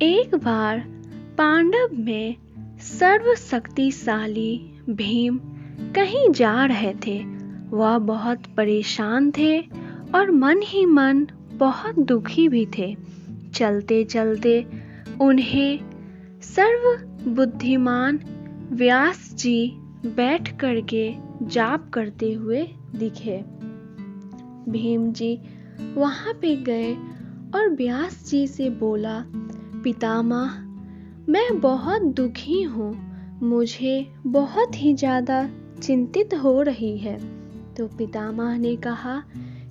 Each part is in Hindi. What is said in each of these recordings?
एक बार पांडव में सर्वशक्तिशाली भीम कहीं जा रहे थे। वह बहुत परेशान थे और मन ही मन बहुत दुखी भी थे। चलते चलते उन्हें सर्वबुद्धिमान व्यास जी बैठ करके जाप करते हुए दिखे। भीम जी वहां पे गए और व्यास जी से बोला, पितामह, मैं बहुत दुखी हूँ, मुझे बहुत ही ज़्यादा चिंतित हो रही है। तो पितामह ने कहा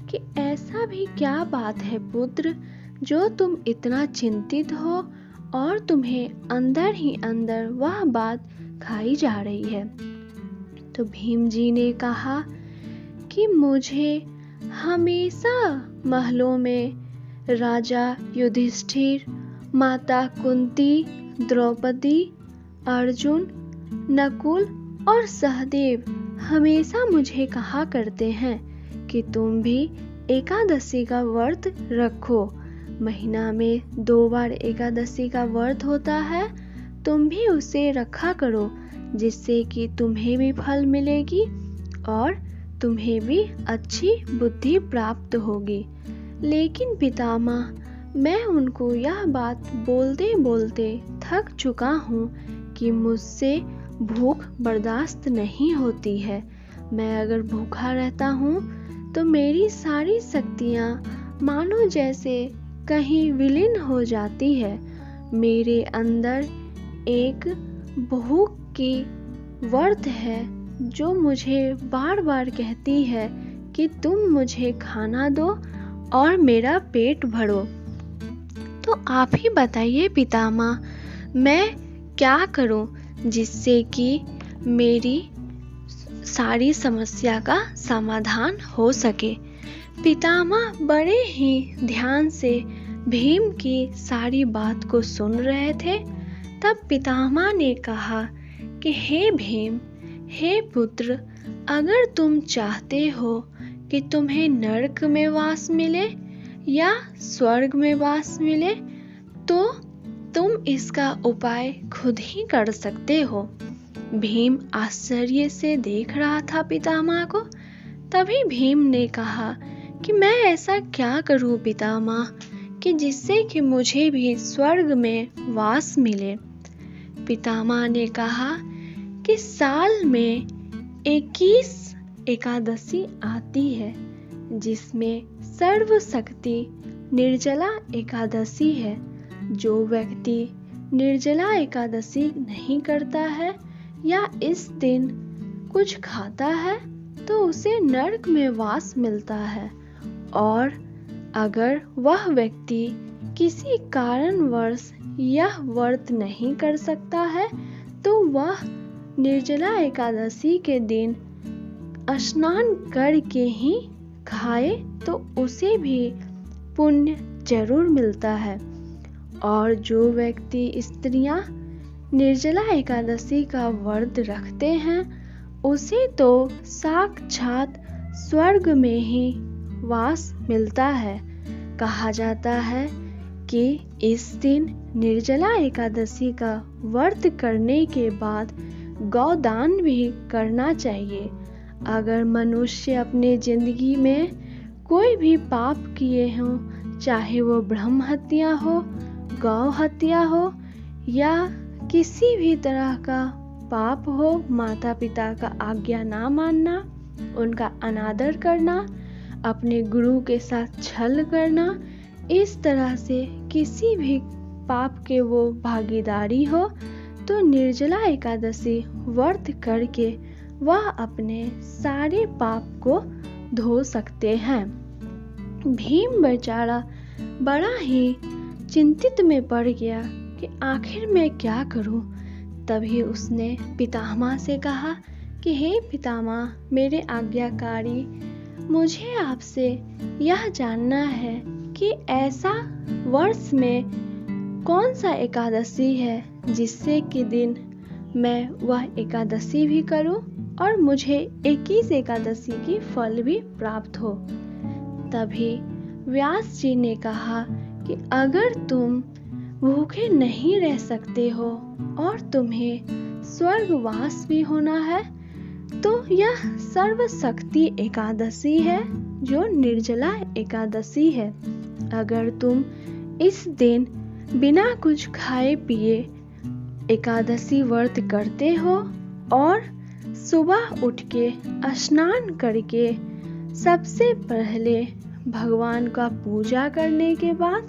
कि ऐसा भी क्या बात है पुत्र, जो तुम इतना चिंतित हो और तुम्हें अंदर ही अंदर वह बात खाई जा रही है। तो भीम जी ने कहा कि मुझे हमेशा महलों में राजा युधिष्ठिर, माता कुंती, द्रौपदी, अर्जुन, नकुल और सहदेव हमेशा मुझे कहा करते हैं कि तुम भी एकादशी का व्रत रखो। महीना में 2 बार एकादशी का व्रत होता है, तुम भी उसे रखा करो, जिससे कि तुम्हें भी फल मिलेगी और तुम्हें भी अच्छी बुद्धि प्राप्त होगी। लेकिन पितामह, मैं उनको यह बात बोलते बोलते थक चुका हूँ कि मुझसे भूख बर्दाश्त नहीं होती है। मैं अगर भूखा रहता हूँ तो मेरी सारी शक्तियाँ मानो जैसे कहीं विलीन हो जाती है। मेरे अंदर एक भूख की वर्त है जो मुझे बार बार कहती है कि तुम मुझे खाना दो और मेरा पेट भरो। तो आप ही बताइए पितामह, मैं क्या करूं जिससे कि मेरी सारी समस्या का समाधान हो सके। पितामह बड़े ही ध्यान से भीम की सारी बात को सुन रहे थे। तब पितामह ने कहा कि हे भीम, हे पुत्र, अगर तुम चाहते हो कि तुम्हें नरक में वास मिले या स्वर्ग में वास मिले, तो तुम इसका उपाय खुद ही कर सकते हो। भीम आश्चर्य से देख रहा था पितामह को। तभी भीम ने कहा कि मैं ऐसा क्या करूं पितामह कि जिससे कि मुझे भी स्वर्ग में वास मिले। पितामह ने कहा कि साल में 21 एकादशी आती है, जिसमें सर्वशक्ति निर्जला एकादशी है। जो व्यक्ति निर्जला एकादशी नहीं करता है या इस दिन कुछ खाता है तो उसे नरक में वास मिलता है। और अगर वह व्यक्ति किसी कारणवश यह व्रत नहीं कर सकता है तो वह निर्जला एकादशी के दिन स्नान करके ही खाए तो उसे भी पुण्य जरूर मिलता है। और जो व्यक्ति स्त्रियां निर्जला एकादशी का व्रत रखते हैं उसे तो साक्षात स्वर्ग में ही वास मिलता है। कहा जाता है कि इस दिन निर्जला एकादशी का व्रत करने के बाद गौदान भी करना चाहिए। अगर मनुष्य अपने जिंदगी में कोई भी पाप किए हों, चाहे वो ब्रह्म हत्या हो, गौ हत्या हो या किसी भी तरह का पाप हो, माता पिता का आज्ञा ना मानना, उनका अनादर करना, अपने गुरु के साथ छल करना, इस तरह से किसी भी पाप के वो भागीदारी हो तो निर्जला एकादशी व्रत करके वह अपने सारे पाप को धो सकते हैं। भीम बेचारा बड़ा ही चिंतित में पड़ गया कि आखिर मैं क्या करूं। तभी उसने पितामह से कहा कि हे पितामह, मेरे आज्ञाकारी, मुझे आपसे यह जानना है कि ऐसा वर्ष में कौन सा एकादशी है जिससे कि दिन मैं वह एकादशी भी करूं और मुझे 21 एकादशी की फल भी प्राप्त हो। तभी व्यास जी ने कहा कि अगर तुम भूखे नहीं रह सकते हो और तुम्हें स्वर्गवास भी होना है, तो यह सर्वशक्ति एकादशी है जो निर्जला एकादशी है। अगर तुम इस दिन बिना कुछ खाए पिए एकादशी व्रत करते हो और सुबह उठ के स्नान करके सबसे पहले भगवान का पूजा करने के बाद,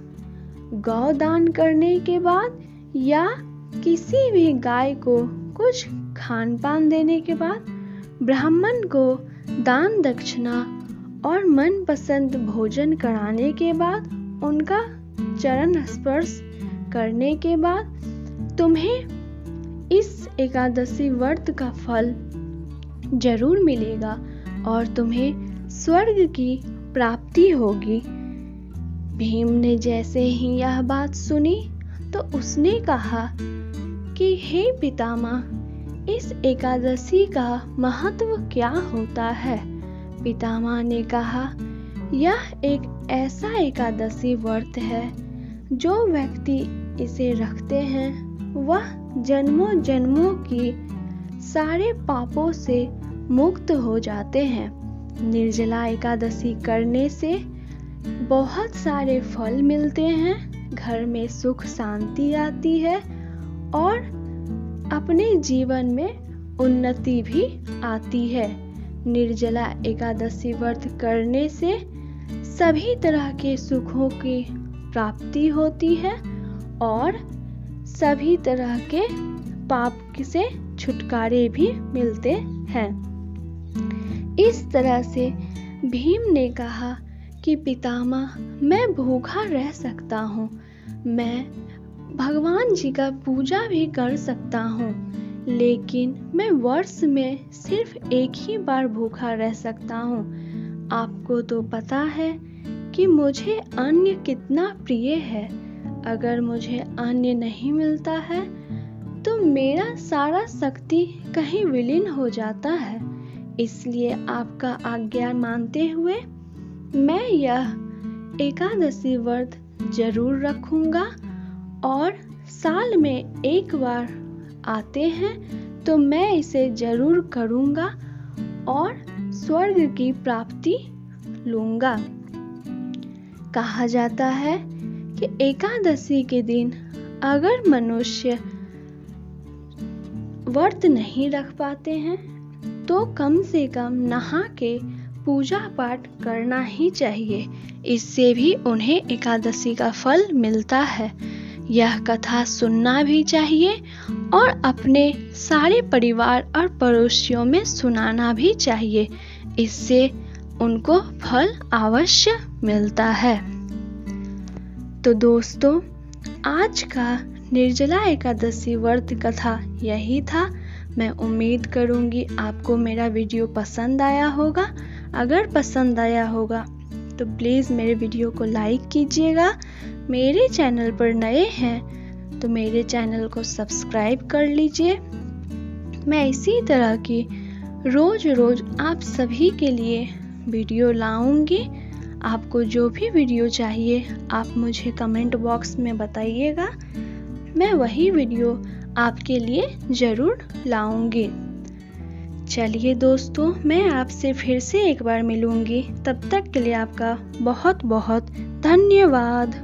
गौदान करने के बाद या किसी भी गाय को कुछ खान पान देने के बाद, ब्राह्मण को दान दक्षिणा और मनपसंद भोजन कराने के बाद, उनका चरण स्पर्श करने के बाद तुम्हें इस एकादशी व्रत का फल जरूर मिलेगा और तुम्हें स्वर्ग की प्राप्ति होगी। भीम ने जैसे ही यह बात सुनी तो उसने कहा कि हे पितामह, इस एकादशी का महत्व क्या होता है? पितामह ने कहा, यह एक ऐसा एकादशी व्रत है जो व्यक्ति इसे रखते हैं वह जन्मों जन्मों की सारे पापों से मुक्त हो जाते हैं। निर्जला एकादशी करने से बहुत सारे फल मिलते हैं, घर में सुख शांति आती है और अपने जीवन में उन्नति भी आती है। निर्जला एकादशी व्रत करने से सभी तरह के सुखों की प्राप्ति होती है और सभी तरह के पाप से छुटकारे भी मिलते हैं। इस तरह से भीम ने कहा कि पितामह, मैं भूखा रह सकता हूँ, मैं भगवान जी का पूजा भी कर सकता हूँ, लेकिन मैं वर्ष में सिर्फ एक ही बार भूखा रह सकता हूँ। आपको तो पता है कि मुझे अन्न कितना प्रिय है। अगर मुझे अन्न नहीं मिलता है तो मेरा सारा शक्ति कहीं विलीन हो जाता है। इसलिए आपका आज्ञा मानते हुए मैं यह एकादशी व्रत जरूर रखूंगा और साल में एक बार आते हैं तो मैं इसे जरूर करूंगा और स्वर्ग की प्राप्ति लूंगा। कहा जाता है कि एकादशी के दिन अगर मनुष्य व्रत नहीं रख पाते हैं तो कम से कम नहा के पूजा पाठ करना ही चाहिए। इससे भी उन्हें एकादशी का फल मिलता है। यह कथा सुनना भी चाहिए और अपने सारे परिवार और पड़ोसियों में सुनाना भी चाहिए। इससे उनको फल अवश्य मिलता है। तो दोस्तों, आज का निर्जला एकादशी व्रत कथा यही था। मैं उम्मीद करूंगी आपको मेरा वीडियो पसंद आया होगा। अगर पसंद आया होगा तो प्लीज़ मेरे वीडियो को लाइक कीजिएगा। मेरे चैनल पर नए हैं तो मेरे चैनल को सब्सक्राइब कर लीजिए। मैं इसी तरह की रोज रोज आप सभी के लिए वीडियो लाऊंगी। आपको जो भी वीडियो चाहिए आप मुझे कमेंट बॉक्स में बताइएगा, मैं वही वीडियो आपके लिए ज़रूर लाऊंगी। चलिए दोस्तों, मैं आपसे फिर से एक बार मिलूंगी। तब तक के लिए आपका बहुत बहुत धन्यवाद।